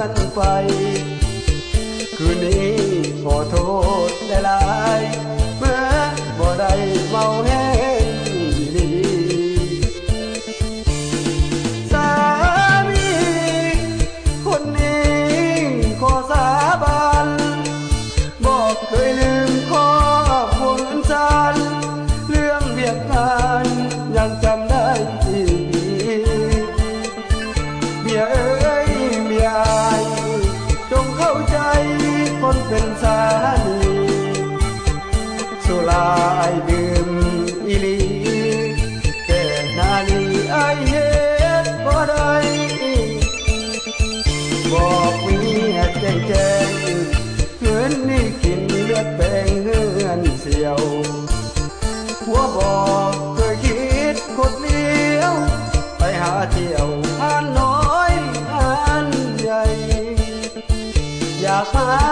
อนไฟคืนนี้ขอโทษได้หลายเมื่อบ่ได้เมาแห้งดีสามีคนนี้ขอสาบานบอกเคยลืมข้อบุญฉันเรื่องเบียดกันยังจำได้ดีเมียเอ้ยเมียอายจงเข้าใจคนเป็นสามีสุราไอดื่มอีลีแต่นาลีไอเฮ็ดบ่ได้บอกเมียแจ้งเงินนี่กินเลือดแปลงเฮือนเสียวหัวบอกเคยคิดคดเลี้ยวไปหาเที่ยวหาน้อยหาใหญ่อยากหา